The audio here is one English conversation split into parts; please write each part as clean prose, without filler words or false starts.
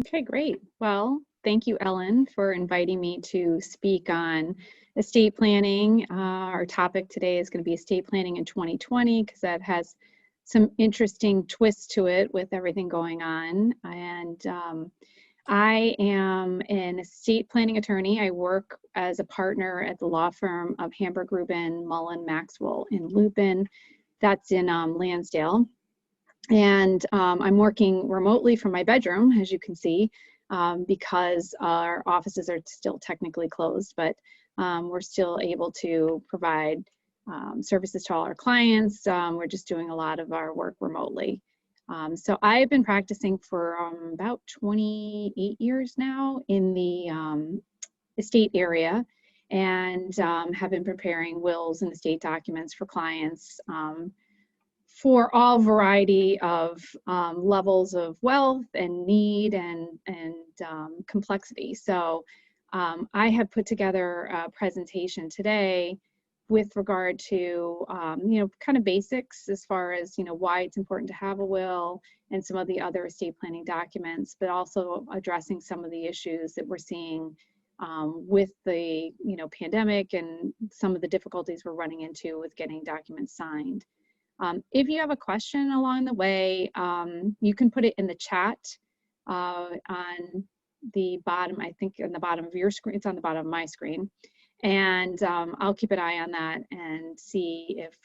Okay, great. Well, thank you, Ellen, for inviting me to speak on estate planning. Our topic today is going to be estate planning in 2020 because that has some interesting twists to it with everything going on. And I am an estate planning attorney. I work as a partner at the law firm of Hamburg, Rubin, Mullen, Maxwell in Lupin. That's in Lansdale. And I'm working remotely from my bedroom, as you can see, because our offices are still technically closed, but we're still able to provide services to all our clients. We're just doing a lot of our work remotely. So I've been practicing for about 28 years now in the estate area, and have been preparing wills and estate documents for clients for all variety of levels of wealth and need and complexity. So I have put together a presentation today with regard to kind of basics as far as why it's important to have a will and some of the other estate planning documents, but also addressing some of the issues that we're seeing with the pandemic and some of the difficulties we're running into with getting documents signed. If you have a question along the way, you can put it in the chat on the bottom, I think on the bottom of your screen. It's on the bottom of my screen. And I'll keep an eye on that and see if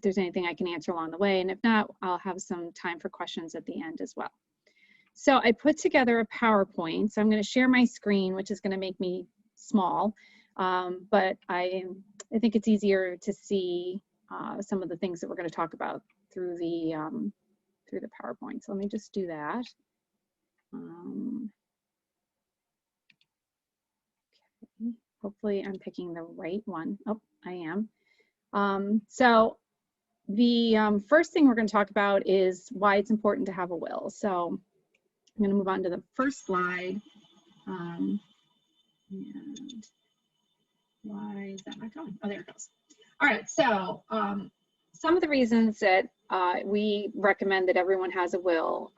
there's anything I can answer along the way. And if not, I'll have some time for questions at the end as well. So I put together a PowerPoint. So I'm going to share my screen, which is going to make me small. But I think it's easier to see some of the things that we're going to talk about through the PowerPoint. So let me just do that. Okay. Hopefully I'm picking the right one. Oh, I am. So the first thing we're going to talk about is why it's important to have a will. So I'm going to move on to the first slide. And why is that not going? Oh, there it goes. All right, so some of the reasons that we recommend that everyone has a will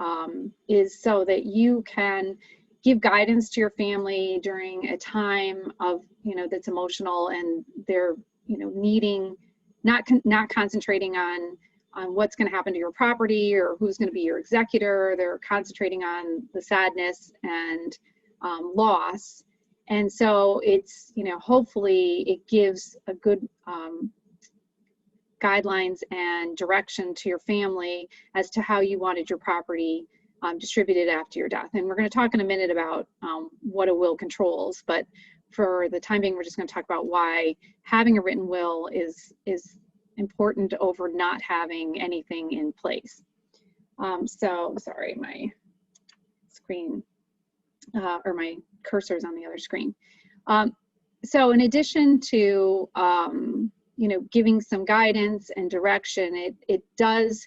is so that you can give guidance to your family during a time of that's emotional, and they're needing not concentrating on what's going to happen to your property or who's going to be your executor. They're concentrating on the sadness and loss. And so it's, hopefully it gives a good guidelines and direction to your family as to how you wanted your property distributed after your death. And we're going to talk in a minute about what a will controls, but for the time being, we're just going to talk about why having a written will is important over not having anything in place. So sorry, my screen or my cursor is on the other screen. So in addition to giving some guidance and direction, it does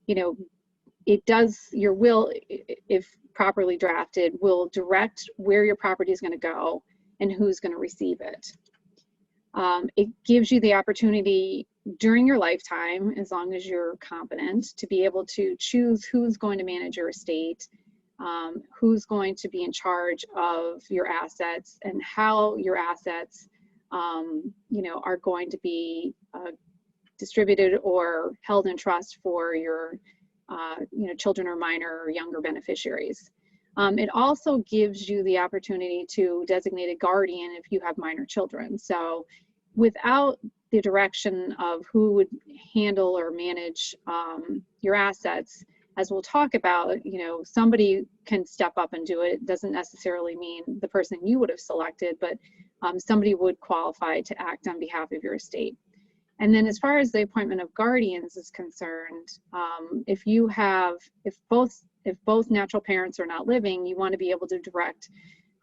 your will, if properly drafted, will direct where your property is going to go and who's going to receive it. It gives you the opportunity during your lifetime, as long as you're competent, to be able to choose who's going to manage your estate, who's going to be in charge of your assets, and how your assets are going to be distributed or held in trust for your children or minor or younger beneficiaries. It also gives you the opportunity to designate a guardian if you have minor children. So without the direction of who would handle or manage your assets, as we'll talk about, somebody can step up and do it. It doesn't necessarily mean the person you would have selected, but somebody would qualify to act on behalf of your estate. And then as far as the appointment of guardians is concerned, if both natural parents are not living, you want to be able to direct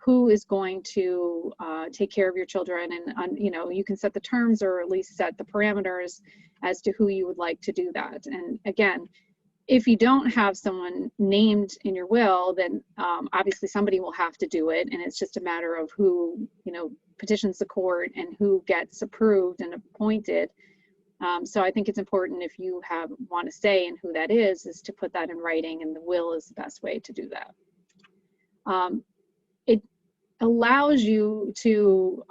who is going to take care of your children, and you can set the terms or at least set the parameters as to who you would like to do that. And again, if you don't have someone named in your will, then obviously somebody will have to do it, and it's just a matter of who petitions the court and who gets approved and appointed. So I think it's important, if you want to say and who that is to put that in writing, and the will is the best way to do that. It allows you to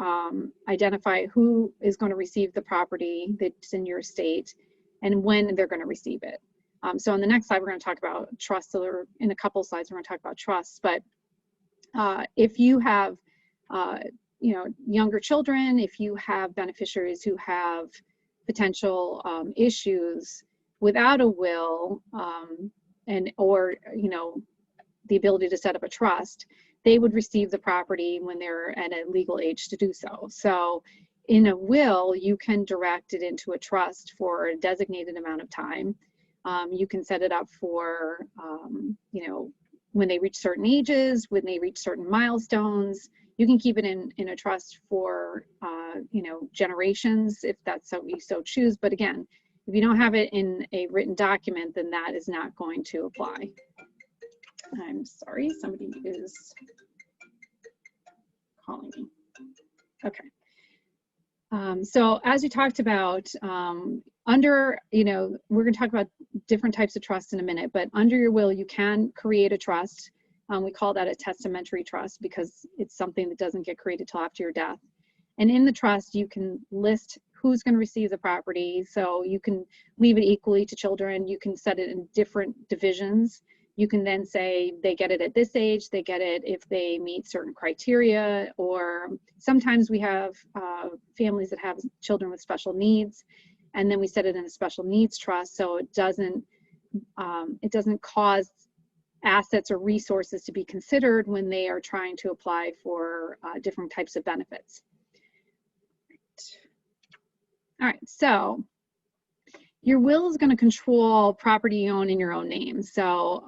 identify who is going to receive the property that's in your estate and when they're going to receive it. So on the next slide, we're going to talk about trusts, or in a couple slides, we're going to talk about trusts. But if you have, younger children, if you have beneficiaries who have potential issues without a will, or the ability to set up a trust, they would receive the property when they're at a legal age to do so. So in a will, you can direct it into a trust for a designated amount of time. You can set it up for, when they reach certain ages, when they reach certain milestones. You can keep it in a trust for, generations, if that's what you so choose. But again, if you don't have it in a written document, then that is not going to apply. I'm sorry, somebody is calling me. Okay. So as we talked about, we're going to talk about different types of trusts in a minute, but under your will, you can create a trust. We call that a testamentary trust because it's something that doesn't get created till after your death. And in the trust, you can list who's going to receive the property. So you can leave it equally to children. You can set it in different divisions. You can then say they get it at this age, they get it if they meet certain criteria, or sometimes we have families that have children with special needs, and then we set it in a special needs trust so it doesn't cause assets or resources to be considered when they are trying to apply for different types of benefits. All right, so your will is going to control property you own in your own name. So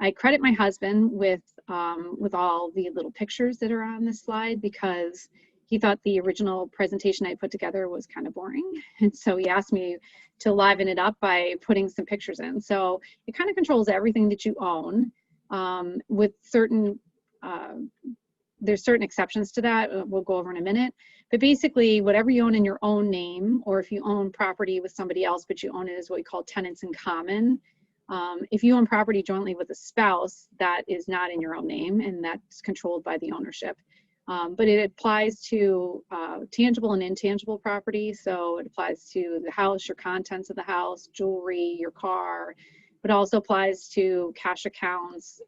I credit my husband with all the little pictures that are on this slide because he thought the original presentation I put together was kind of boring. And so he asked me to liven it up by putting some pictures in. So it kind of controls everything that you own with certain, there's certain exceptions to that we'll go over in a minute. But basically, whatever you own in your own name, or if you own property with somebody else, but you own it as what we call tenants in common. If you own property jointly with a spouse, that is not in your own name, and that's controlled by the ownership. But it applies to tangible and intangible property. So it applies to the house, your contents of the house, jewelry, your car. But also applies to cash accounts,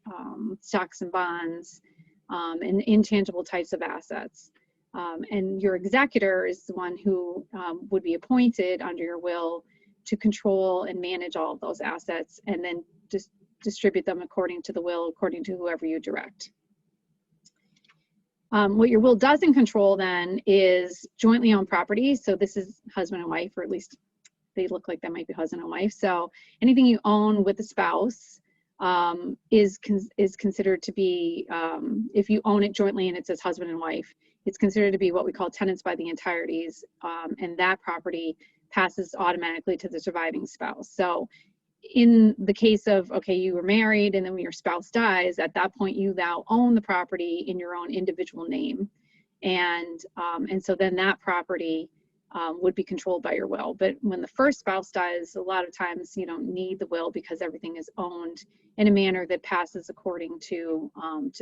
stocks and bonds, and intangible types of assets. And your executor is the one who would be appointed under your will to control and manage all of those assets, and then just distribute them according to the will, according to whoever you direct. What your will doesn't control then is jointly owned property. So this is husband and wife, or at least they look like that might be husband and wife. So anything you own with a spouse is considered to be, if you own it jointly and it says husband and wife, it's considered to be what we call tenants by the entireties, and that property passes automatically to the surviving spouse. So in the case of, okay, you were married and then when your spouse dies, at that point you now own the property in your own individual name. And so then that property would be controlled by your will. But when the first spouse dies, a lot of times you don't need the will because everything is owned in a manner that passes according to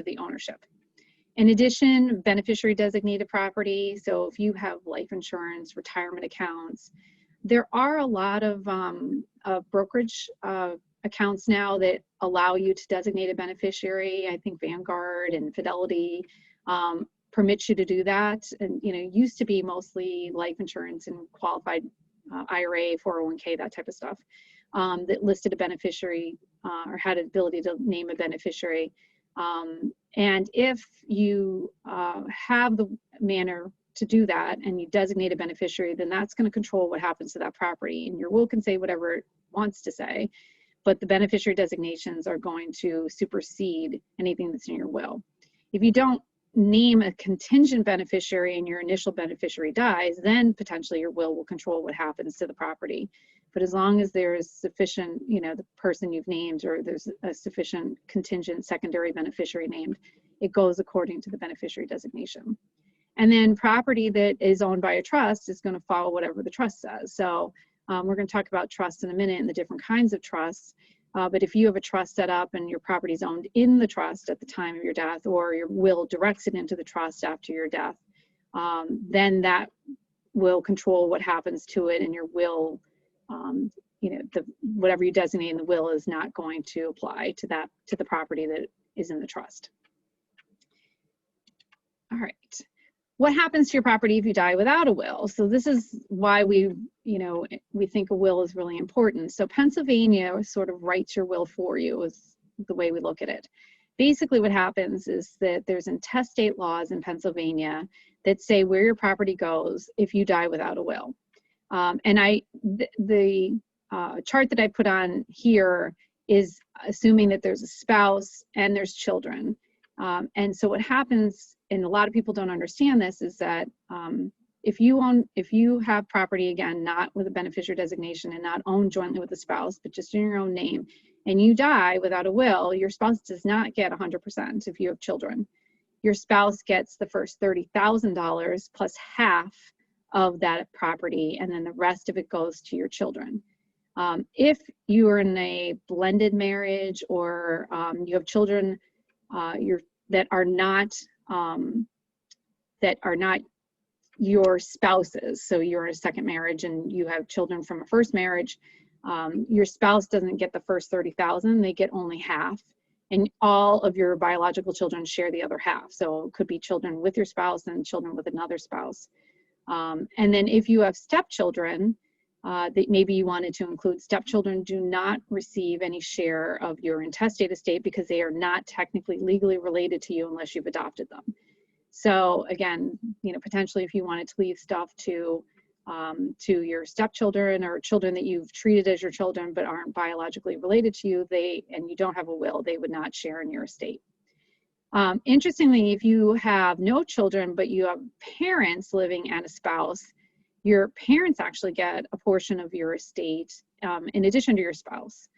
the ownership. In addition, beneficiary designated property. So if you have life insurance, retirement accounts, there are a lot of brokerage accounts now that allow you to designate a beneficiary. I think Vanguard and Fidelity permits you to do that. And it used to be mostly life insurance and qualified IRA, 401k, that type of stuff that listed a beneficiary or had an ability to name a beneficiary. And if you have the manner to do that and you designate a beneficiary, then that's going to control what happens to that property. And your will can say whatever it wants to say, but the beneficiary designations are going to supersede anything that's in your will. If you don't name a contingent beneficiary and your initial beneficiary dies, then potentially your will control what happens to the property. But as long as there's sufficient, the person you've named, or there's a sufficient contingent secondary beneficiary named, it goes according to the beneficiary designation. And then property that is owned by a trust is going to follow whatever the trust says. So we're going to talk about trusts in a minute and the different kinds of trusts. But if you have a trust set up and your property is owned in the trust at the time of your death, or your will directs it into the trust after your death, then that will control what happens to it, and your will, you know, whatever you designate in the will is not going to apply to the property that is in the trust. All right. What happens to your property if you die without a will? So this is why we think a will is really important. So Pennsylvania sort of writes your will for you is the way we look at it. Basically what happens is that there's intestate laws in Pennsylvania that say where your property goes if you die without a will. And the chart that I put on here is assuming that there's a spouse and there's children. And so what happens, and a lot of people don't understand this, is that if you have property, again, not with a beneficiary designation and not owned jointly with a spouse, but just in your own name, and you die without a will, your spouse does not get 100% if you have children. Your spouse gets the first $30,000 plus half of that property, and then the rest of it goes to your children. If you are in a blended marriage, or you have children that are not your spouses, so you're in a second marriage and you have children from a first marriage, your spouse doesn't get the first $30,000; they get only half, and all of your biological children share the other half. So it could be children with your spouse and children with another spouse. And then if you have stepchildren, that maybe you wanted to include, stepchildren do not receive any share of your intestate estate because they are not technically legally related to you unless you've adopted them. So again, potentially if you wanted to leave stuff to your stepchildren or children that you've treated as your children but aren't biologically related to you, and you don't have a will, they would not share in your estate. Interestingly, if you have no children but you have parents living and a spouse, your parents actually get a portion of your estate in addition to your spouse.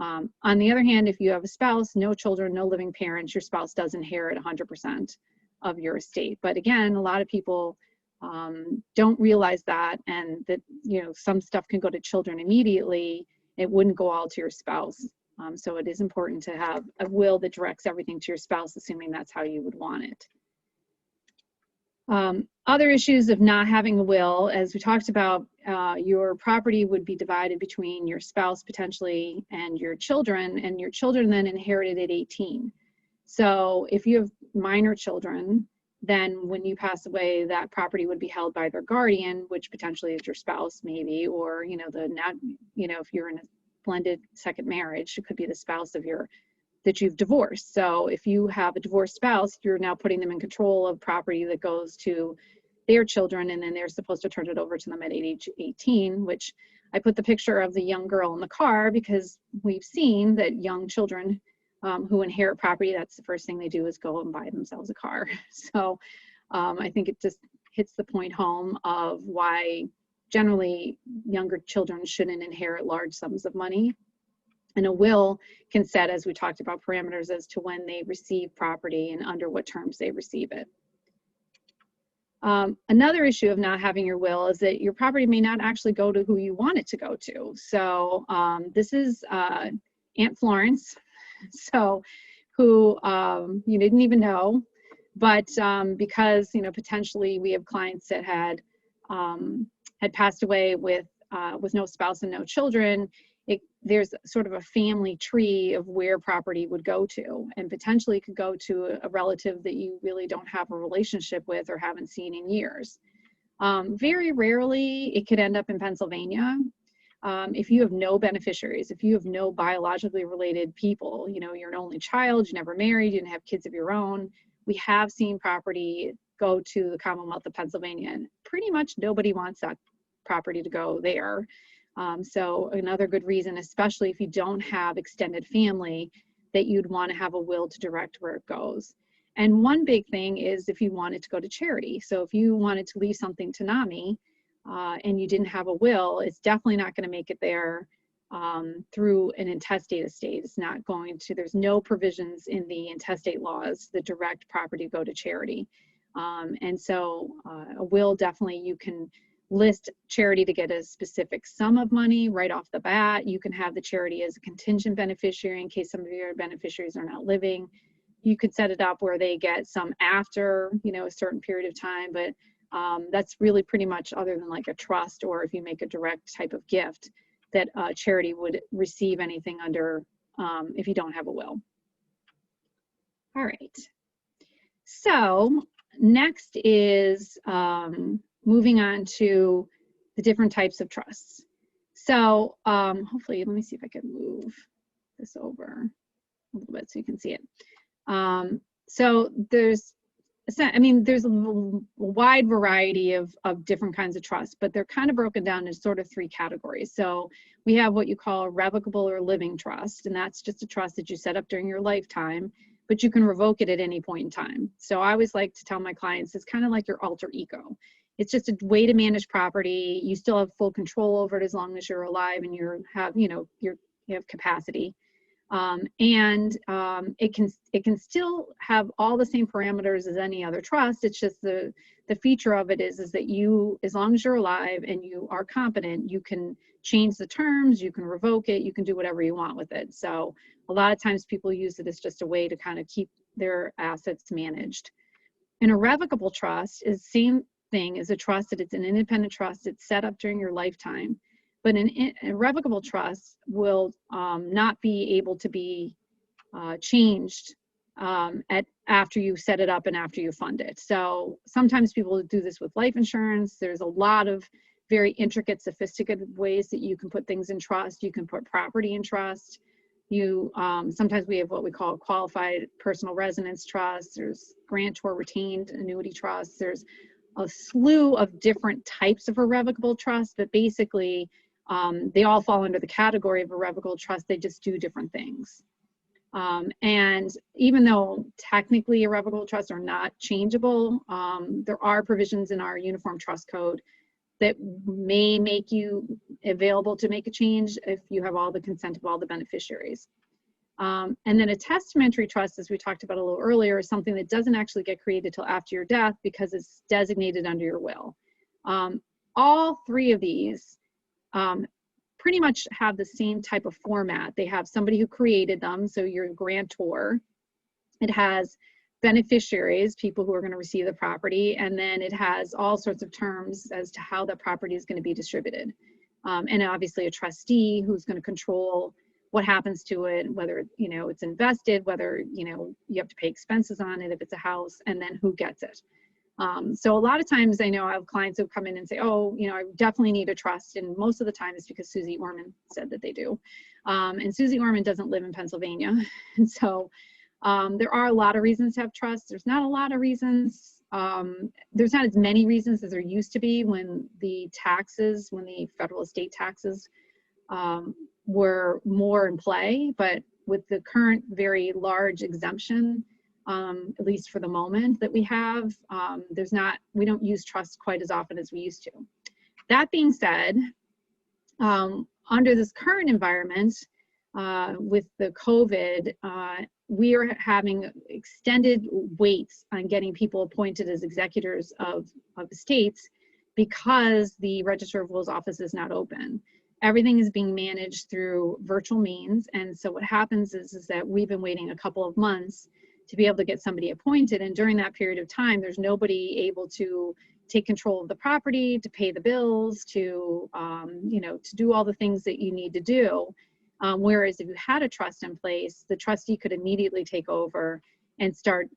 On the other hand, if you have a spouse, no children, no living parents, your spouse does inherit 100% of your estate. But again, a lot of people don't realize that, and that some stuff can go to children immediately. It wouldn't go all to your spouse. So it is important to have a will that directs everything to your spouse, assuming that's how you would want it. Other issues of not having a will, as we talked about, your property would be divided between your spouse potentially and your children then inherited at 18. So if you have minor children, then when you pass away, that property would be held by their guardian, which potentially is your spouse maybe, or if you're in a blended second marriage, it could be the spouse of that you've divorced. So if you have a divorced spouse, you're now putting them in control of property that goes to their children, and then they're supposed to turn it over to them at age 18, which I put the picture of the young girl in the car because we've seen that young children who inherit property, that's the first thing they do is go and buy themselves a car. So I think it just hits the point home of why generally younger children shouldn't inherit large sums of money. And a will can set, as we talked about, parameters as to when they receive property and under what terms they receive it. Another issue of not having your will is that your property may not actually go to who you want it to go to. So this is Aunt Florence, so who you didn't even know, but because potentially we have clients that had passed away with no spouse and no children, there's sort of a family tree of where property would go to, and potentially could go to a relative that you really don't have a relationship with or haven't seen in years. Very rarely it could end up in Pennsylvania. If you have no beneficiaries, if you have no biologically related people, you're an only child, you never married, you didn't have kids of your own, we have seen property go to the Commonwealth of Pennsylvania, and pretty much nobody wants that property to go there. So another good reason, especially if you don't have extended family, that you'd want to have a will to direct where it goes. And one big thing is if you want it to go to charity. So if you wanted to leave something to NAMI and you didn't have a will, it's definitely not going to make it there through an intestate estate. It's not going to, there's no provisions in the intestate laws that direct property to go to charity. And so a will, definitely you can list charity to get a specific sum of money right off the bat. You can have the charity as a contingent beneficiary in case some of your beneficiaries are not living. You could set it up where they get some after, you know, a certain period of time, but that's really pretty much, other than like a trust, or if you make a direct type of gift, that charity would receive anything under if you don't have a will. All right. So next is moving on to the different types of trusts. So hopefully, let me see if I can move this over a little bit so you can see it. So there's a wide variety of different kinds of trusts, but they're kind of broken down into sort of three categories. So we have what you call a revocable or living trust, and that's just a trust that you set up during your lifetime, but you can revoke it at any point in time. So I always like to tell my clients, it's kind of like your alter ego. It's just a way to manage property. You still have full control over it as long as you're alive and you have capacity. It can still have all the same parameters as any other trust. It's just the feature of it is that you, as long as you're alive and you are competent, you can change the terms, you can revoke it, you can do whatever you want with it. So a lot of times people use it as just a way to kind of keep their assets managed. An irrevocable trust is the same thing as a trust, that it's an independent trust. It's set up during your lifetime. But an irrevocable trust will not be able to be changed after you set it up and after you fund it. So sometimes people do this with life insurance. There's a lot of very intricate, sophisticated ways that you can put things in trust. You can put property in trust. Sometimes we have what we call qualified personal residence trust. There's grantor retained annuity trusts. There's a slew of different types of irrevocable trust, but basically they all fall under the category of irrevocable trust. They just do different things. And even though technically irrevocable trusts are not changeable, there are provisions in our Uniform Trust Code that may make you available to make a change if you have all the consent of all the beneficiaries. And then a testamentary trust, as we talked about a little earlier, is something that doesn't actually get created till after your death because it's designated under your will. All three of these pretty much have the same type of format. They have somebody who created them, so your grantor. It has beneficiaries, people who are going to receive the property, and then it has all sorts of terms as to how that property is going to be distributed. And obviously a trustee who's going to control what happens to it, whether it's invested, whether you have to pay expenses on it if it's a house, and then who gets it. So a lot of times I know I have clients who come in and say, oh, I definitely need a trust. And most of the time it's because Susie Orman said that they do. And Susie Orman doesn't live in Pennsylvania. And so there are a lot of reasons to have trust. There's not a lot of reasons. There's not as many reasons as there used to be when the federal estate taxes were more in play. But with the current very large exemption, at least for the moment that we have, we don't use trust quite as often as we used to. That being said, under this current environment, with the COVID, we are having extended waits on getting people appointed as executors of estates because the Register of Wills office is not open. Everything is being managed through virtual means. And so what happens is that we've been waiting a couple of months to be able to get somebody appointed. And during that period of time, there's nobody able to take control of the property, to pay the bills, to do all the things that you need to do. Whereas if you had a trust in place, the trustee could immediately take over and start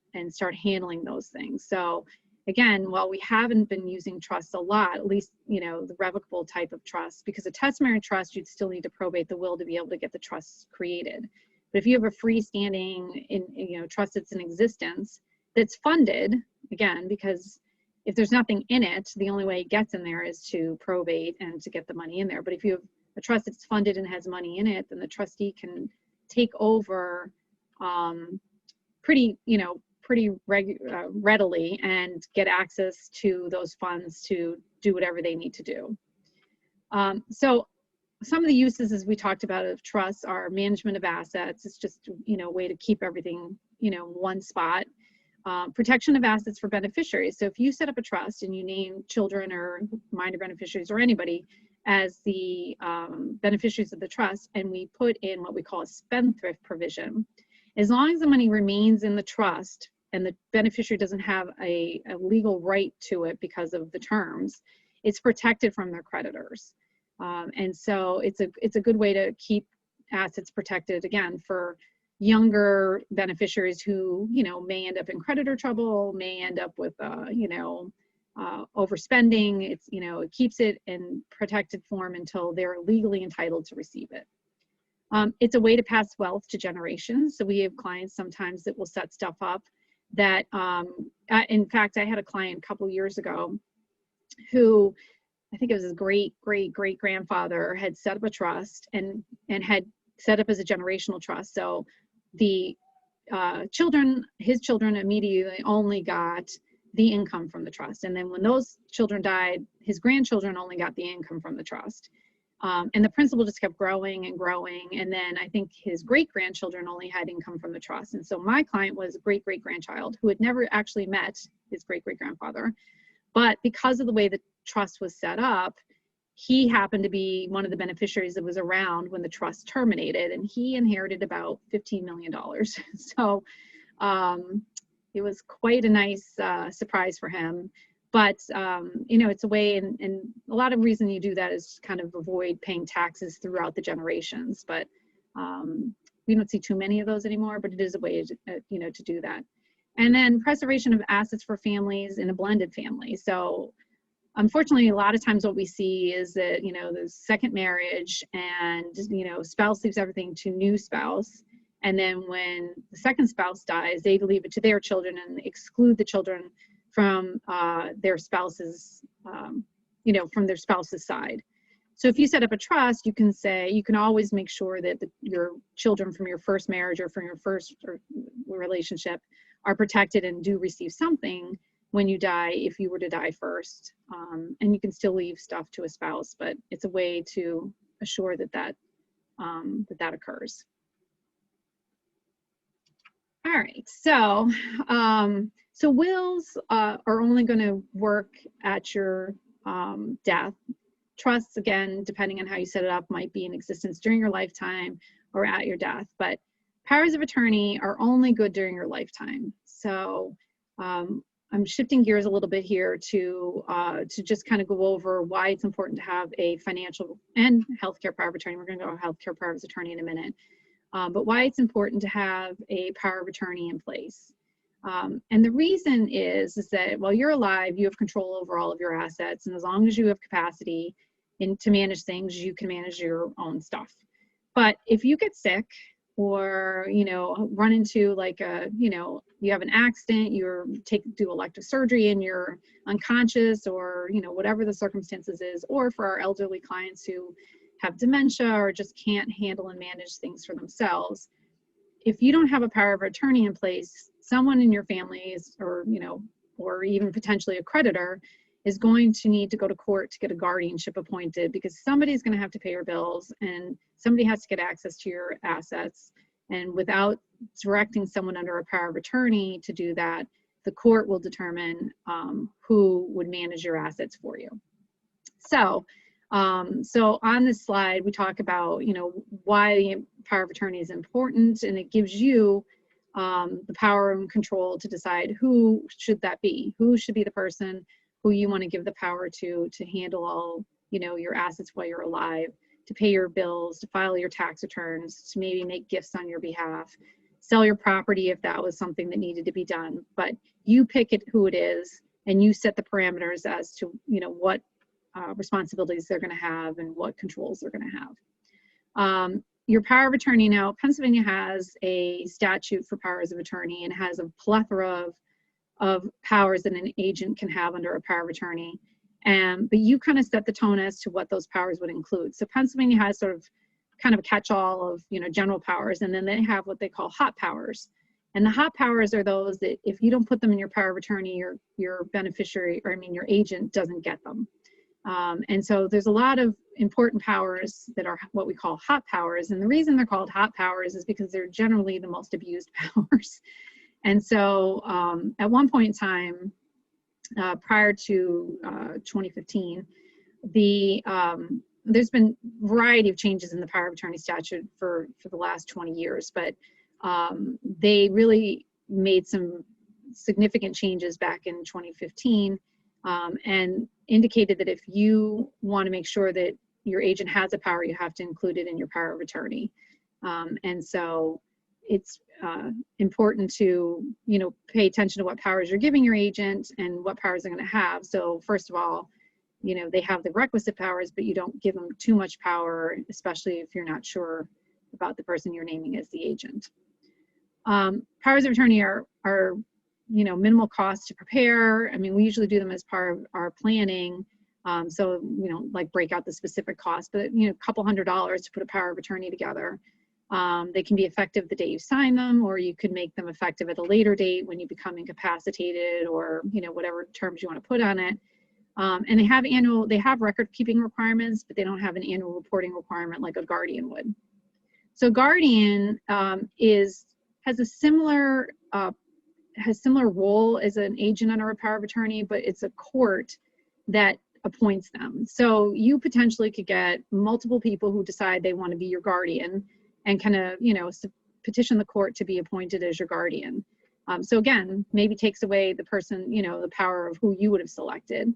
handling those things. So again, while we haven't been using trusts a lot, at least the revocable type of trust, because a testamentary trust, you'd still need to probate the will to be able to get the trust created. But if you have a freestanding trust that's in existence, that's funded, again, because if there's nothing in it, the only way it gets in there is to probate and to get the money in there. But if you have a trust that's funded and has money in it, then the trustee can take over pretty readily and get access to those funds to do whatever they need to do. So some of the uses, as we talked about, of trusts are management of assets. It's just a way to keep everything one spot. protection of assets for beneficiaries. So if you set up a trust and you name children or minor beneficiaries or anybody as the beneficiaries of the trust, and we put in what we call a spendthrift provision, as long as the money remains in the trust and the beneficiary doesn't have a legal right to it because of the terms, it's protected from their creditors. And so it's a good way to keep assets protected, again, for younger beneficiaries who, you know, may end up in creditor trouble, may end up with, you know, overspending. It's, you know, it keeps it in protected form until they're legally entitled to receive it. It's a way to pass wealth to generations. So we have clients sometimes that will set stuff up that, in fact, I had a client a couple years ago who, I think it was his great-great-great-grandfather had set up a trust and had set up as a generational trust. So the his children immediately only got the income from the trust. And then when those children died, his grandchildren only got the income from the trust. And the principal just kept growing and growing. And then I think his great-grandchildren only had income from the trust. And so my client was a great-great-grandchild who had never actually met his great-great-grandfather. But because of the way the trust was set up, he happened to be one of the beneficiaries that was around when the trust terminated, and he inherited about $15 million. So it was quite a nice surprise for him. But, you know, it's a way, and a lot of reason you do that is kind of avoid paying taxes throughout the generations. But we don't see too many of those anymore, but it is a way, to, you know, to do that. And then preservation of assets for families in a blended family. So unfortunately, a lot of times what we see is that, you know, the second marriage and, you know, spouse leaves everything to new spouse. And then when the second spouse dies, they leave it to their children and exclude the children from their spouse's, you know, from their spouse's side. So if you set up a trust, you can say, you can always make sure that your children from your first marriage or from your first relationship are protected and do receive something when you die, if you were to die first. And you can still leave stuff to a spouse, but it's a way to assure that that occurs. All right, so so wills are only going to work at your death. Trusts, again, depending on how you set it up, might be in existence during your lifetime or at your death, but powers of attorney are only good during your lifetime. So I'm shifting gears a little bit here to just kind of go over why it's important to have a financial and healthcare power of attorney. We're going to go over healthcare power of attorney in a minute, but why it's important to have a power of attorney in place. And the reason is that while you're alive, you have control over all of your assets, and as long as you have capacity to manage things, you can manage your own stuff. But if you get sick, or, you know, run into like a, you know, you have an accident, do elective surgery and you're unconscious, or, you know, whatever the circumstances is, or for our elderly clients who have dementia or just can't handle and manage things for themselves, if you don't have a power of attorney in place, someone in your family is, or, you know, or even potentially a creditor is going to need to go to court to get a guardianship appointed, because somebody's going to have to pay your bills and somebody has to get access to your assets. And without directing someone under a power of attorney to do that, the court will determine who would manage your assets for you. So, so on this slide, we talk about, you know, why the power of attorney is important, and it gives you the power and control to decide who should that be, who should be the person who you want to give the power to handle all, you know, your assets while you're alive, to pay your bills, to file your tax returns, to maybe make gifts on your behalf, sell your property if that was something that needed to be done. But you pick it who it is, and you set the parameters as to, you know, what responsibilities they're going to have and what controls they're going to have. Your power of attorney now, Pennsylvania has a statute for powers of attorney and has a plethora of powers that an agent can have under a power of attorney. But you kind of set the tone as to what those powers would include. So Pennsylvania has sort of kind of a catch-all of, you know, general powers, and then they have what they call hot powers. And the hot powers are those that if you don't put them in your power of attorney, your beneficiary, or I mean your agent, doesn't get them. And so there's a lot of important powers that are what we call hot powers. And the reason they're called hot powers is because they're generally the most abused powers. And so at one point in time, prior to 2015, there's been a variety of changes in the power of attorney statute for the last 20 years, but they really made some significant changes back in 2015 and indicated that if you want to make sure that your agent has a power, you have to include it in your power of attorney. And so it's important to, pay attention to what powers you're giving your agent and what powers they're going to have. So first of all, they have the requisite powers, but you don't give them too much power, especially if you're not sure about the person you're naming as the agent. Powers of attorney are minimal cost to prepare. I mean, we usually do them as part of our planning. So, like break out the specific cost, but, a couple $100s to put a power of attorney together. They can be effective the day you sign them, or you could make them effective at a later date when you become incapacitated, or, whatever terms you want to put on it. And they have record keeping requirements, but they don't have an annual reporting requirement like a guardian would. So guardian has a similar role as an agent under a power of attorney, but it's a court that appoints them. So you potentially could get multiple people who decide they want to be your guardian and kind of, petition the court to be appointed as your guardian. So again, maybe takes away the person, the power of who you would have selected.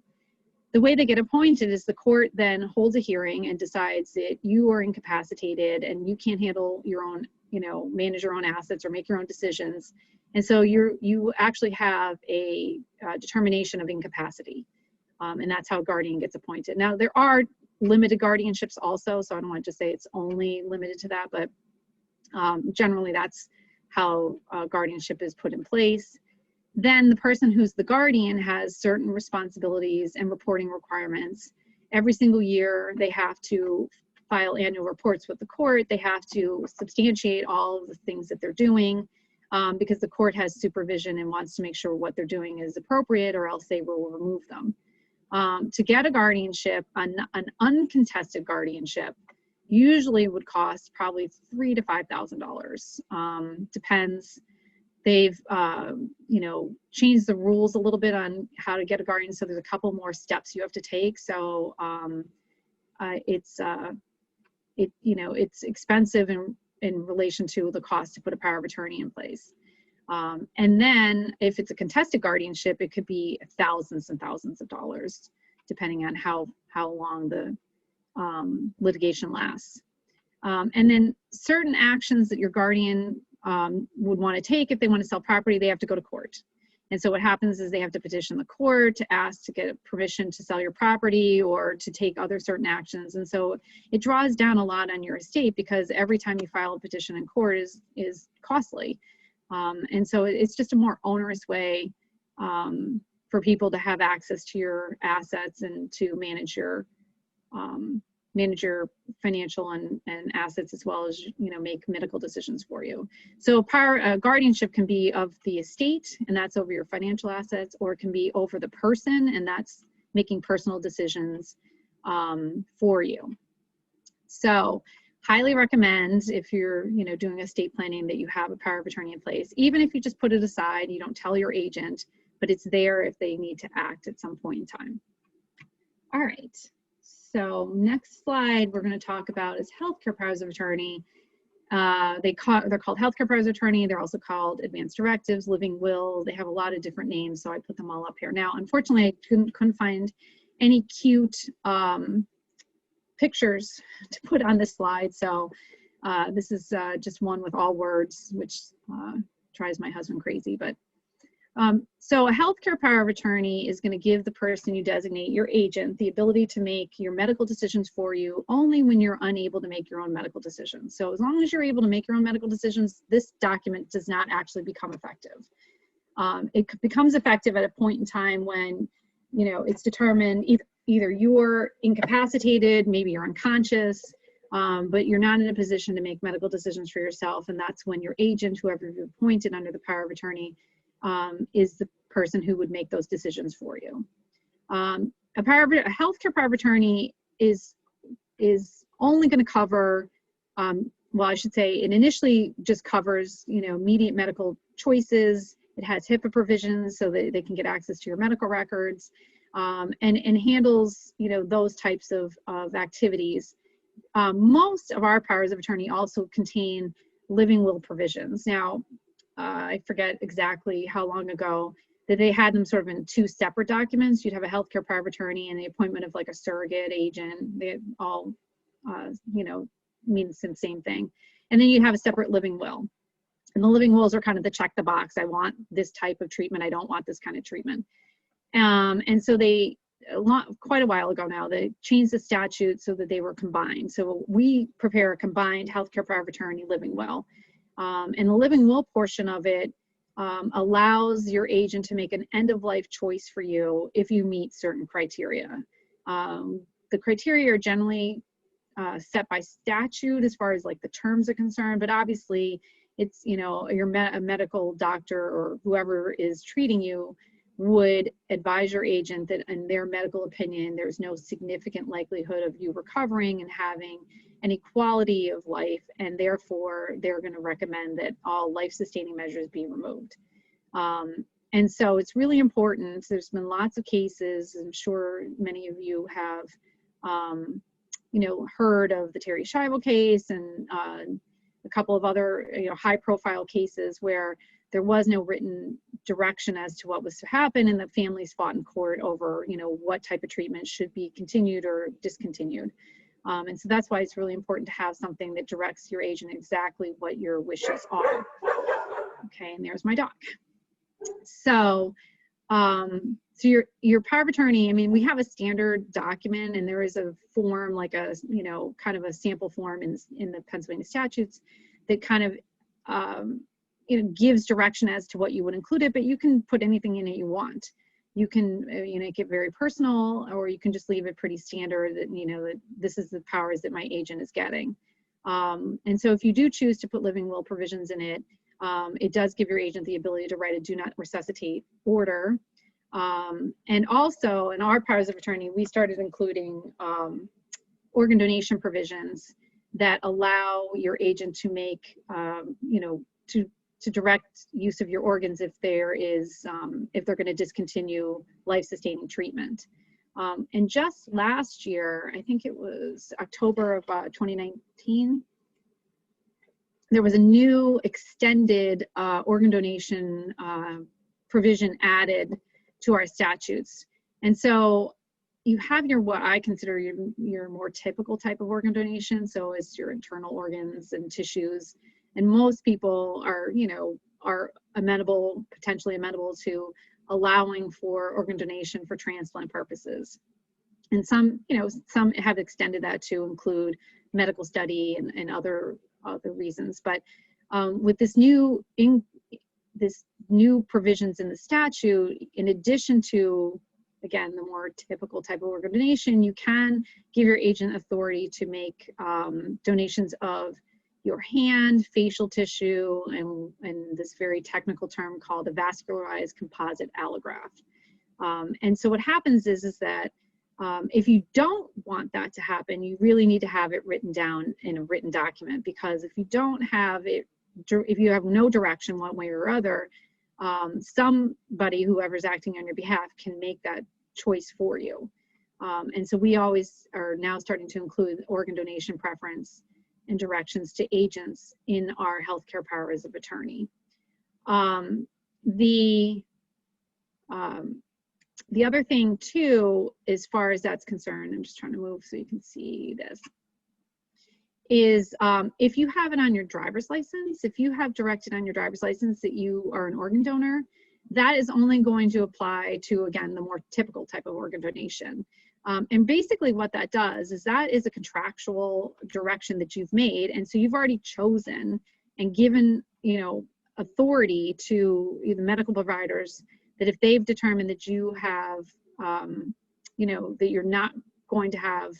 The way they get appointed is the court then holds a hearing and decides that you are incapacitated and you can't handle your own, manage your own assets or make your own decisions. And so you actually have a determination of incapacity. And that's how guardian gets appointed. Now, there are limited guardianships also, so I don't want to just say it's only limited to that, but generally that's how guardianship is put in place. Then the person who's the guardian has certain responsibilities and reporting requirements. Every single year, they have to file annual reports with the court. They have to substantiate all of the things that they're doing because the court has supervision and wants to make sure what they're doing is appropriate, or else they will remove them. To get a guardianship, an uncontested guardianship, usually would cost probably $3,000 to $5,000. Depends. They've, changed the rules a little bit on how to get a guardian. So there's a couple more steps you have to take. So it's expensive in relation to the cost to put a power of attorney in place. And then if it's a contested guardianship, it could be thousands and thousands of dollars, depending on how long the litigation lasts. And then certain actions that your guardian would want to take, if they want to sell property, they have to go to court. And so what happens is they have to petition the court to ask to get permission to sell your property or to take other certain actions. And so it draws down a lot on your estate because every time you file a petition in court is costly. And so it's just a more onerous way for people to have access to your assets and to manage your financial and assets, as well as make medical decisions for you. So guardianship can be of the estate, and that's over your financial assets, or it can be over the person, and that's making personal decisions for you. So highly recommend, if you're doing estate planning, that you have a power of attorney in place, even if you just put it aside, you don't tell your agent, but it's there if they need to act at some point in time. All right. So next slide we're going to talk about is healthcare powers of attorney. They're called healthcare powers of attorney. They're also called advanced directives, living will. They have a lot of different names, so I put them all up here. Now, unfortunately, I couldn't find any cute pictures to put on this slide, so this is just one with all words, which drives my husband crazy. But so a healthcare power of attorney is going to give the person you designate, your agent, the ability to make your medical decisions for you only when you're unable to make your own medical decisions. So as long as you're able to make your own medical decisions, this document does not actually become effective. It becomes effective at a point in time when it's determined either you're incapacitated, maybe you're unconscious, but you're not in a position to make medical decisions for yourself, and that's when your agent, whoever you've appointed under the power of attorney, is the person who would make those decisions for you. A healthcare power of attorney is only going to cover, well, I should say, it initially just covers, immediate medical choices It has HIPAA provisions so that they can get access to your medical records, and handles, you know, those types of activities. Most of our powers of attorney also contain living will provisions. Now, I forget exactly how long ago that they had them sort of in two separate documents. You'd have a healthcare power of attorney and the appointment of like a surrogate agent. They all, you know, mean the same thing. And then you have a separate living will. And the living wills are kind of the check the box. I want this type of treatment. I don't want this kind of treatment. And so they, quite a while ago now, they changed the statute so that they were combined. So we prepare a combined healthcare power of attorney living will. And the living will portion of it allows your agent to make an end of life choice for you if you meet certain criteria. The criteria are generally set by statute as far as like the terms are concerned, but obviously it's, you know, a medical doctor or whoever is treating you would advise your agent that in their medical opinion, there's no significant likelihood of you recovering and having any quality of life, and therefore they're going to recommend that all life-sustaining measures be removed. And so it's really important. There's been lots of cases. I'm sure many of you have, you know, heard of the Terry Schiavo case and a couple of other, you know, high-profile cases where there was no written direction as to what was to happen, and the families fought in court over, you know, what type of treatment should be continued or discontinued. And so that's why it's really important to have something that directs your agent exactly what your wishes are. Okay, and there's my doc. So, so your power of attorney, I mean, we have a standard document, and there is a form, like a, you know, kind of a sample form in the Pennsylvania statutes that kind of, you know, gives direction as to what you would include it, but you can put anything in it you want. You can, you know, make it very personal, or you can just leave it pretty standard that, you know, that this is the powers that my agent is getting. And so if you do choose to put living will provisions in it, it does give your agent the ability to write a do not resuscitate order. And also in our powers of attorney, we started including organ donation provisions that allow your agent to make, you know, to direct use of your organs if there is, if they're going to discontinue life-sustaining treatment. And just last year, I think it was October of 2019, there was a new extended organ donation provision added to our statutes. And so you have your, what I consider your more typical type of organ donation. So it's your internal organs and tissues. And most people are, you know, are amenable, potentially amenable to allowing for organ donation for transplant purposes. And some, you know, some have extended that to include medical study and other reasons. But with this new provisions in the statute, in addition to, again, the more typical type of organ donation, you can give your agent authority to make donations of your hand, facial tissue, and this very technical term called a vascularized composite allograft. And so what happens is that if you don't want that to happen, you really need to have it written down in a written document, because if you don't have it, if you have no direction one way or other, somebody, whoever's acting on your behalf, can make that choice for you. And so we always are now starting to include organ donation preference and directions to agents in our healthcare powers of attorney. The other thing too, as far as that's concerned, I'm just trying to move so you can see this, is if you have it on your driver's license, if you have directed on your driver's license that you are an organ donor, that is only going to apply to, again, the more typical type of organ donation. And basically what that does is that is a contractual direction that you've made. And so you've already chosen and given, you know, authority to the medical providers that if they've determined that you have, you know, that you're not going to have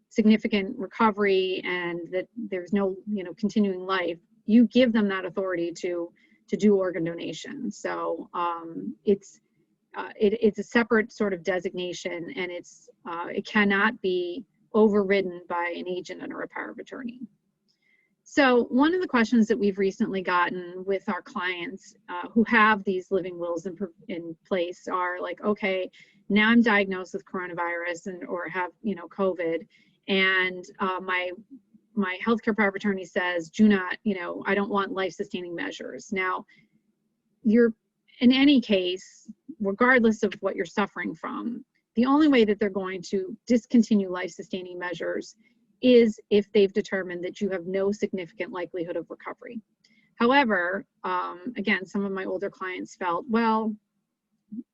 significant recovery and that there's no, you know, continuing life, you give them that authority to do organ donation. So it's a separate sort of designation, and it cannot be overridden by an agent under a power of attorney. So one of the questions that we've recently gotten with our clients who have these living wills in place are like, okay, now I'm diagnosed with coronavirus or have, COVID, and my healthcare power of attorney says, do not, I don't want life-sustaining measures. Now, in any case, regardless of what you're suffering from, the only way that they're going to discontinue life-sustaining measures is if they've determined that you have no significant likelihood of recovery. However, again, some of my older clients felt, well,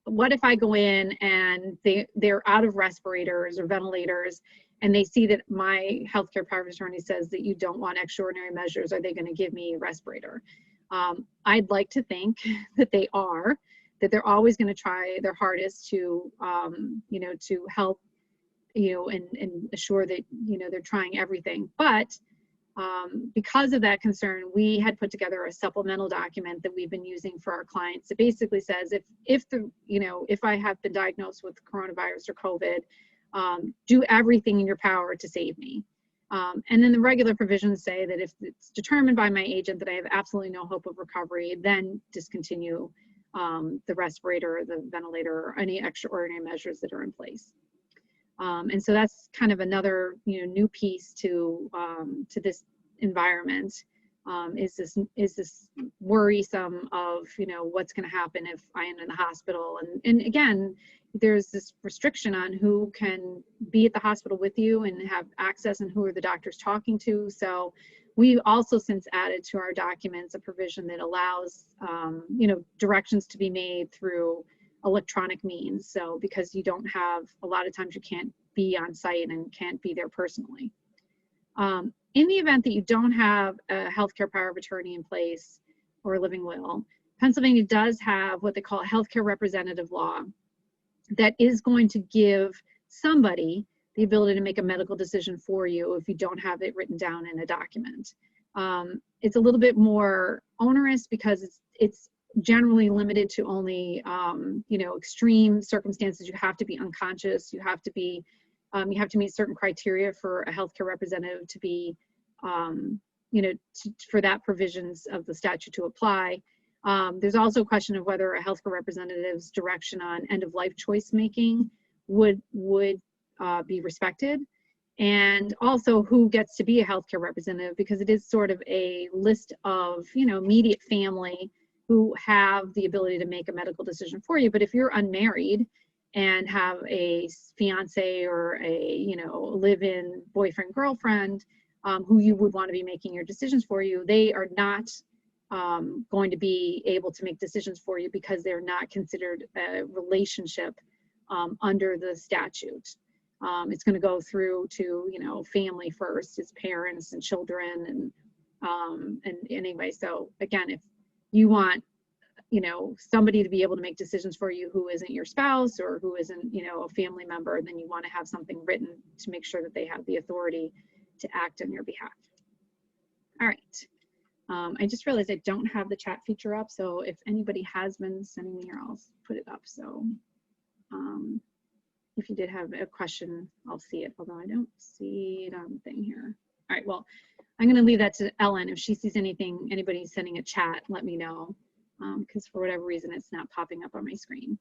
what if I go in and they're out of respirators or ventilators, and they see that my healthcare power of attorney says that you don't want extraordinary measures, are they going to give me a respirator? I'd like to think that that they're always going to try their hardest to, to help, and assure that, they're trying everything. But because of that concern, we had put together a supplemental document that we've been using for our clients. It basically says if I have been diagnosed with coronavirus or COVID, do everything in your power to save me. And then the regular provisions say that if it's determined by my agent that I have absolutely no hope of recovery, then discontinue the respirator, the ventilator, or any extraordinary measures that are in place. And so that's kind of another new piece to this environment. Is this worrisome of what's going to happen if I am in the hospital? And again, there's this restriction on who can be at the hospital with you and have access, and who are the doctors talking to. So we've also since added to our documents a provision that allows directions to be made through electronic means. So because you don't have, a lot of times you can't be on site and can't be there personally. In the event that you don't have a healthcare power of attorney in place or a living will, Pennsylvania does have what they call a healthcare representative law that is going to give somebody the ability to make a medical decision for you if you don't have it written down in a document. It's a little bit more onerous because it's generally limited to only extreme circumstances. You have to be unconscious. You have to meet certain criteria for a healthcare representative to be for that provisions of the statute to apply. There's also a question of whether a healthcare representative's direction on end-of-life choice making would be respected, and also who gets to be a healthcare representative, because it is sort of a list of immediate family who have the ability to make a medical decision for you. But if you're unmarried and have a fiance or a live-in boyfriend, girlfriend, who you would want to be making your decisions for you, they are not going to be able to make decisions for you because they're not considered a relationship under the statute. It's going to go through to family first, it's parents and children, and anyway. So again, if you want somebody to be able to make decisions for you who isn't your spouse or who isn't a family member, then you want to have something written to make sure that they have the authority to act on your behalf. All right. I just realized I don't have the chat feature up, so if anybody has been sending me here, I'll put it up. So if you did have a question, I'll see it, although I don't see it on the thing here. All right, well, I'm going to leave that to Ellen. If she sees anything, anybody sending a chat, let me know, because for whatever reason, it's not popping up on my screen.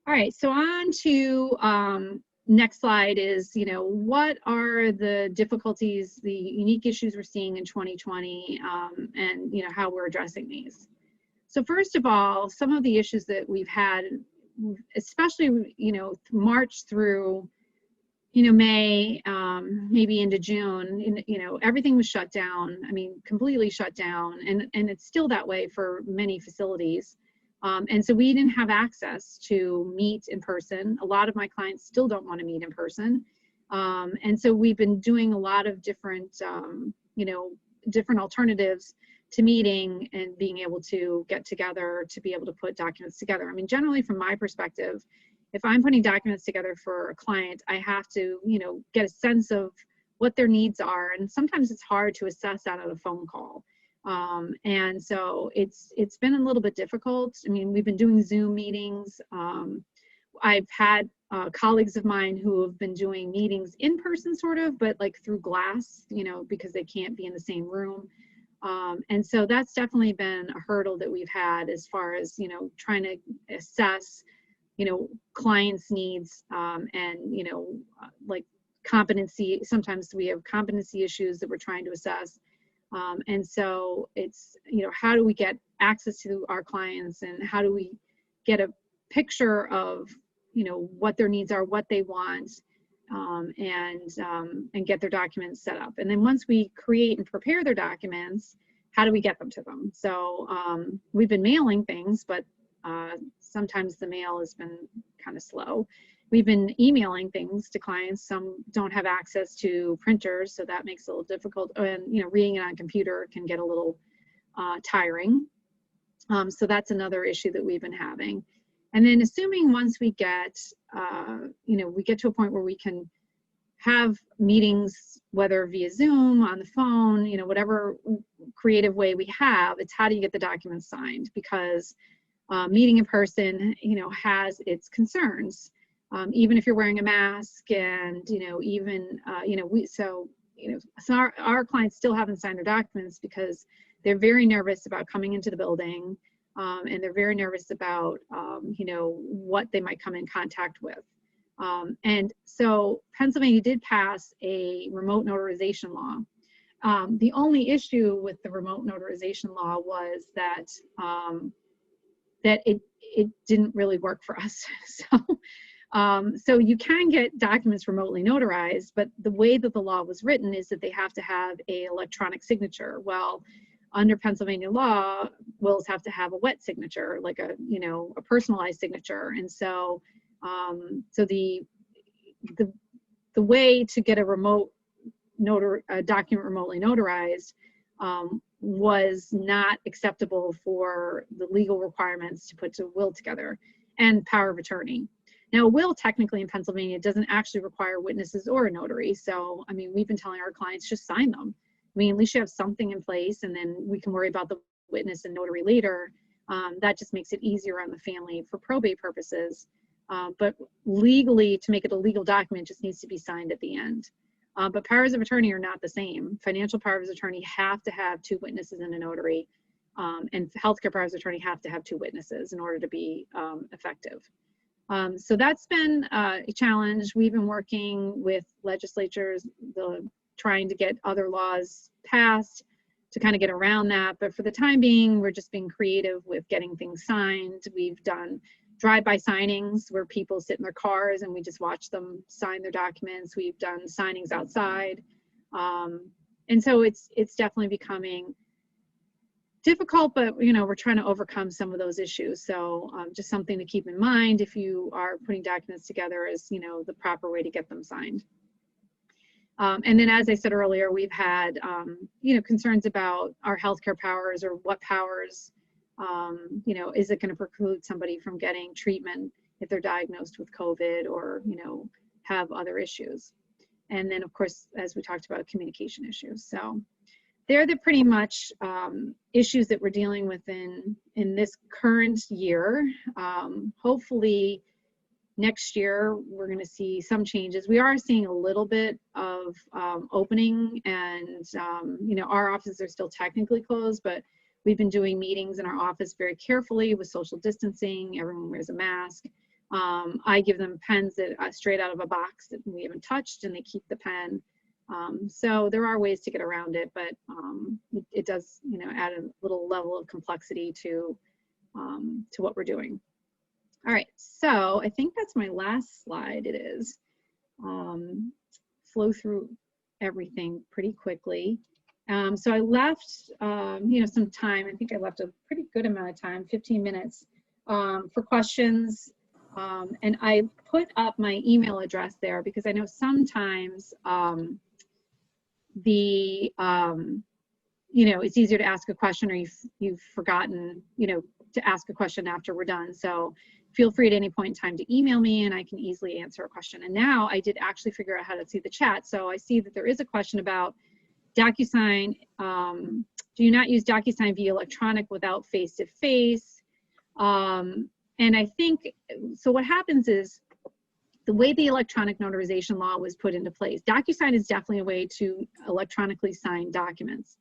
All right, so on to next slide is, what are the difficulties, the unique issues we're seeing in 2020, and how we're addressing these. So first of all, some of the issues that we've had, especially March through May, maybe into June, everything was shut down. I mean, completely shut down, and it's still that way for many facilities. And so we didn't have access to meet in person. A lot of my clients still don't want to meet in person. And so we've been doing a lot of different, different alternatives to meeting and being able to get together to be able to put documents together. I mean, generally from my perspective, if I'm putting documents together for a client, I have to, get a sense of what their needs are. And sometimes it's hard to assess that on a phone call. And so it's been a little bit difficult. I mean, we've been doing Zoom meetings. I've had colleagues of mine who have been doing meetings in person sort of, but like through glass, you know, because they can't be in the same room. And so that's definitely been a hurdle that we've had as far as, you know, trying to assess, you know, clients' needs, and, you know, like competency. Sometimes we have competency issues that we're trying to assess. And so it's, you know, how do we get access to our clients, and how do we get a picture of, you know, what their needs are, what they want, and get their documents set up. And then once we create and prepare their documents, how do we get them to them? So we've been mailing things, but sometimes the mail has been kind of slow. We've been emailing things to clients. Some don't have access to printers, so that makes it a little difficult. And, you know, reading it on computer can get a little tiring. So that's another issue that we've been having. And then assuming once we get, you know, we get to a point where we can have meetings, whether via Zoom, on the phone, you know, whatever creative way we have, it's how do you get the documents signed? Because meeting in person, you know, has its concerns. Even if you're wearing a mask, and, you know, even, you know, so our clients still haven't signed their documents because they're very nervous about coming into the building, and they're very nervous about, you know, what they might come in contact with. And so Pennsylvania did pass a remote notarization law. The only issue with the remote notarization law was that that it didn't really work for us. So you can get documents remotely notarized, but the way that the law was written is that they have to have an electronic signature. Well, under Pennsylvania law, wills have to have a wet signature, like a, you know, a personalized signature. And so, so the way to get a document remotely notarized was not acceptable for the legal requirements to put a will together and power of attorney. Now, a will technically in Pennsylvania doesn't actually require witnesses or a notary. So, I mean, we've been telling our clients, just sign them. I mean, at least you have something in place, and then we can worry about the witness and notary later. That just makes it easier on the family for probate purposes. But legally, to make it a legal document, just needs to be signed at the end. But powers of attorney are not the same. Financial powers of attorney have to have 2 witnesses and a notary, and healthcare powers of attorney have to have 2 witnesses in order to be effective. So that's been a challenge. We've been working with legislatures, trying to get other laws passed to kind of get around that. But for the time being, we're just being creative with getting things signed. We've done drive-by signings where people sit in their cars and we just watch them sign their documents. We've done signings outside. And so it's definitely becoming difficult, but, you know, we're trying to overcome some of those issues. So just something to keep in mind if you are putting documents together is, you know, the proper way to get them signed. And then, as I said earlier, we've had, you know, concerns about our healthcare powers, or what powers, you know, is it going to preclude somebody from getting treatment if they're diagnosed with COVID, or, you know, have other issues. And then, of course, as we talked about, communication issues. So they're the pretty much issues that we're dealing with in this current year. Hopefully, next year, we're going to see some changes. We are seeing a little bit of opening, and, you know, our offices are still technically closed, but we've been doing meetings in our office very carefully with social distancing. Everyone wears a mask. I give them pens that are straight out of a box that we haven't touched, and they keep the pen. So there are ways to get around it, but it does, you know, add a little level of complexity to what we're doing. All right, so I think that's my last slide. It is. Flow through everything pretty quickly. So I left, you know, some time. I think I left a pretty good amount of time, 15 minutes, for questions. And I put up my email address there because I know sometimes you know, it's easier to ask a question, or you've forgotten, you know, to ask a question after we're done. So feel free at any point in time to email me, and I can easily answer a question. And now I did actually figure out how to see the chat. So I see that there is a question about DocuSign. Do you not use DocuSign via electronic without face-to-face? And And I think, so what happens is, the way the electronic notarization law was put into place, DocuSign is definitely a way to electronically sign documents.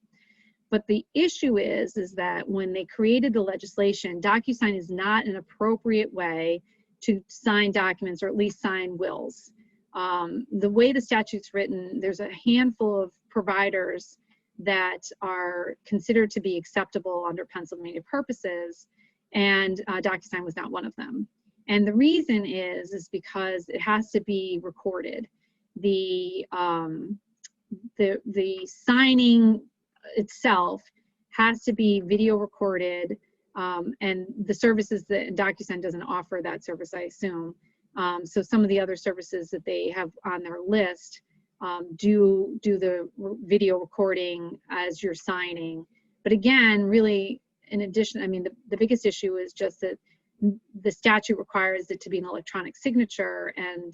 But the issue is that when they created the legislation, DocuSign is not an appropriate way to sign documents, or at least sign wills. The way the statute's written, there's a handful of providers that are considered to be acceptable under Pennsylvania purposes, and DocuSign was not one of them. And the reason is because it has to be recorded. The signing itself has to be video recorded, and the services that DocuSign doesn't offer that service, I assume. So some of the other services that they have on their list do the video recording as you're signing. But again, really, in addition, I mean, the biggest issue is just that the statute requires it to be an electronic signature, and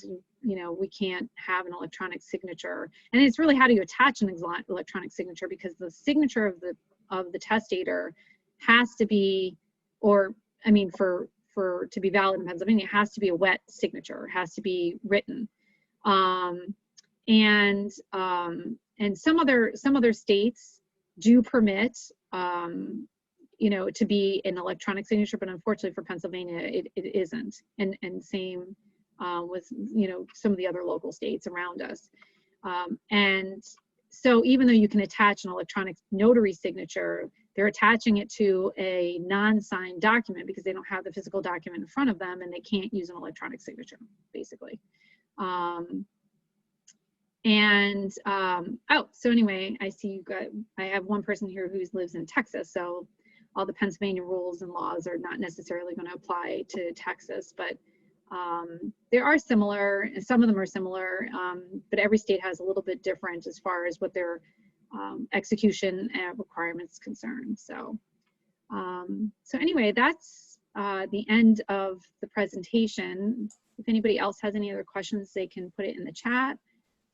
we can't have an electronic signature. And it's really, how do you attach an electronic signature, because the signature of the testator has to be, or I mean, for to be valid in Pennsylvania, it has to be a wet signature. It has to be written. And some other states do permit to be an electronic signature, but unfortunately for Pennsylvania, it isn't. And same with some of the other local states around us. And so even though you can attach an electronic notary signature, they're attaching it to a non-signed document because they don't have the physical document in front of them, and they can't use an electronic signature, basically. So anyway, I see I have one person here who lives in Texas, so all the Pennsylvania rules and laws are not necessarily going to apply to Texas, but there are similar, and some of them are similar, but every state has a little bit different as far as what their execution requirements concerned. So, so anyway, that's the end of the presentation. If anybody else has any other questions, they can put it in the chat,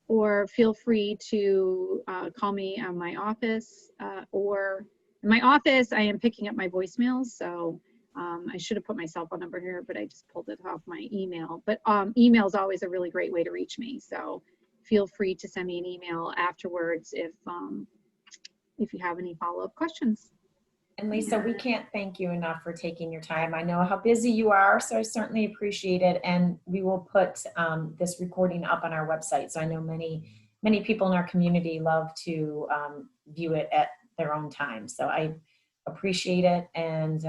or feel free to call me on my office, or in my office, I am picking up my voicemails, so I should have put my cell phone number here, but I just pulled it off my email. But email is always a really great way to reach me, so feel free to send me an email afterwards if you have any follow-up questions. And Lisa, we can't thank you enough for taking your time. I know how busy you are, so I certainly appreciate it. And we will put this recording up on our website. So I know many people in our community love to view it at their own time. So I appreciate it. And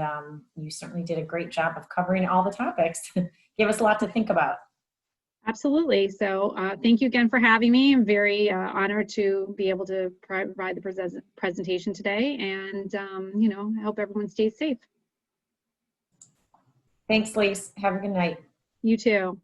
you certainly did a great job of covering all the topics. Gave us a lot to think about. Absolutely. So thank you again for having me. I'm very honored to be able to provide the presentation today. And, I hope everyone stays safe. Thanks, Lise. Have a good night. You too.